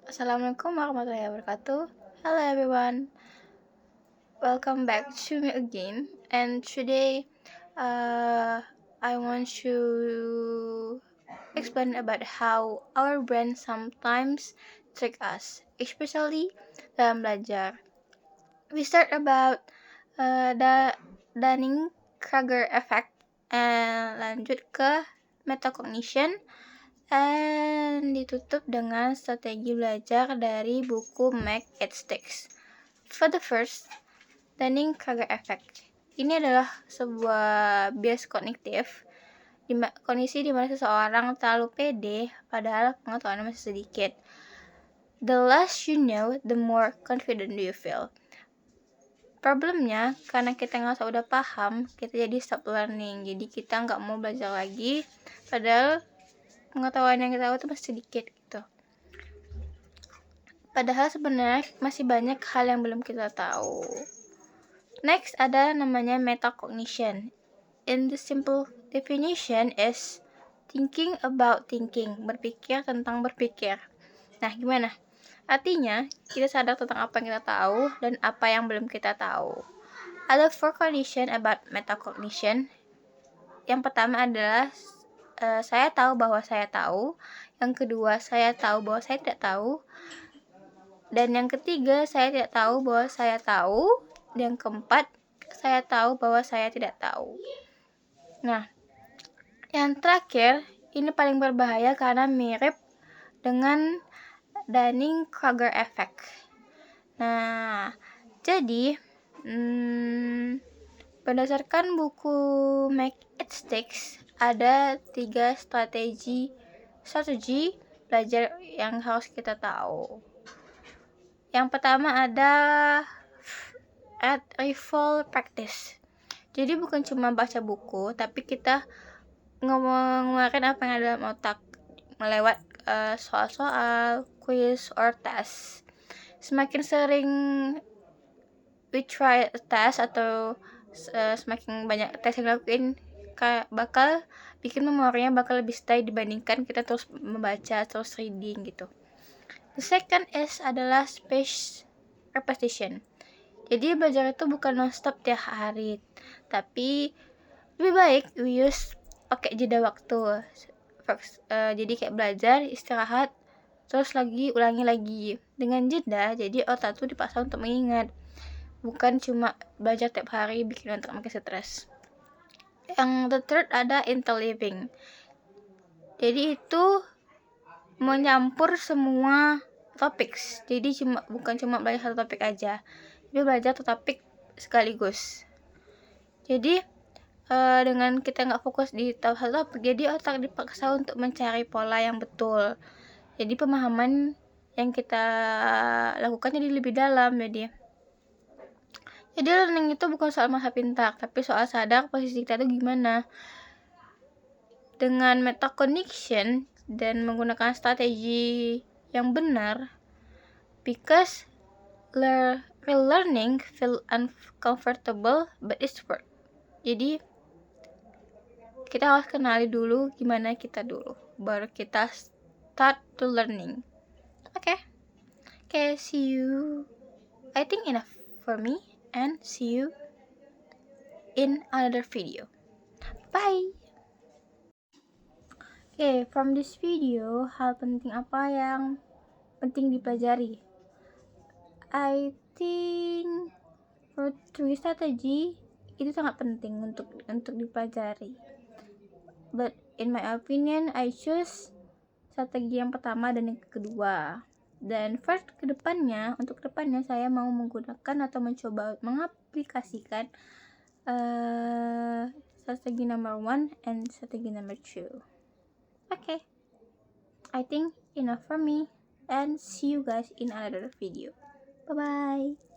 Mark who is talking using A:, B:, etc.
A: Assalamualaikum warahmatullahi wabarakatuh. Hello everyone, welcome back to me again. And today, I want to explain about how our brain sometimes trick us, especially dalam belajar. We start about the Dunning-Kruger effect, and lanjut ke metacognition. And ditutup dengan strategi belajar dari buku Make It Sticks. For the first, Dunning-Kruger effect. Ini adalah sebuah bias kognitif, kondisi di mana seseorang terlalu pede padahal pengetahuannya masih sedikit. The less you know, the more confident you feel. Problemnya, karena kita ngerasa udah paham, kita jadi stop learning. Jadi kita nggak mau belajar lagi, padahal pengetahuan yang kita tahu itu masih sedikit gitu. Padahal sebenarnya masih banyak hal yang belum kita tahu. Next ada namanya metacognition. In the simple definition is thinking about thinking, berpikir tentang berpikir. Nah, gimana? Artinya, kita sadar tentang apa yang kita tahu dan apa yang belum kita tahu. Ada 4 condition about metacognition. Yang pertama adalah saya tahu bahwa saya tahu. Yang kedua, saya tahu bahwa saya tidak tahu. Dan yang ketiga, saya tidak tahu bahwa saya tahu. Dan yang keempat, saya tahu bahwa saya tidak tahu. Nah, yang terakhir, ini paling berbahaya karena mirip dengan Dunning-Kruger effect. Nah, jadi berdasarkan buku Make It Sticks, ada 3 strategi belajar yang harus kita tahu. Yang pertama ada rifle practice. Jadi bukan cuma baca buku, tapi kita ngeluarin apa yang ada dalam otak melewat soal-soal, quiz, or test. Semakin sering we try a test atau semakin banyak tes yang dilakuin, bakal bikin memorinya bakal lebih stay dibandingkan kita terus membaca, terus reading gitu. The second is adalah spaced repetition. Jadi belajar itu bukan non-stop tiap hari, tapi lebih baik we use pakai jeda waktu. Jadi kayak belajar, istirahat, terus ulangi lagi. Dengan jeda, jadi otak tuh dipaksa untuk mengingat. Bukan cuma belajar tiap hari bikin otak makin stres. Yang the third ada interleaving. Jadi itu menyampur semua topik. Jadi bukan cuma belajar satu topik aja, tapi belajar satu topik sekaligus. Jadi dengan kita nggak fokus di satu topik, jadi otak dipaksa untuk mencari pola yang betul. Jadi pemahaman yang kita lakukan jadi lebih dalam. Jadi learning itu bukan soal masa pintar, tapi soal sadar posisi kita itu gimana. Dengan metacognition dan menggunakan strategi yang benar, because relearning feel uncomfortable but it's work. Jadi kita harus kenali dulu gimana kita dulu, baru kita start to learning. Okay, see you. I think enough for me, and see you in another video. Bye. Okay, from this video, hal penting apa yang penting dipelajari? I think for 3 strategi itu sangat penting untuk dipelajari. But in my opinion, I choose strategi yang pertama dan yang kedua. Dan untuk kedepannya saya mau menggunakan atau mencoba mengaplikasikan strategi number 1 and strategi number 2. Okay, I think enough for me, and see you guys in another video. Bye bye.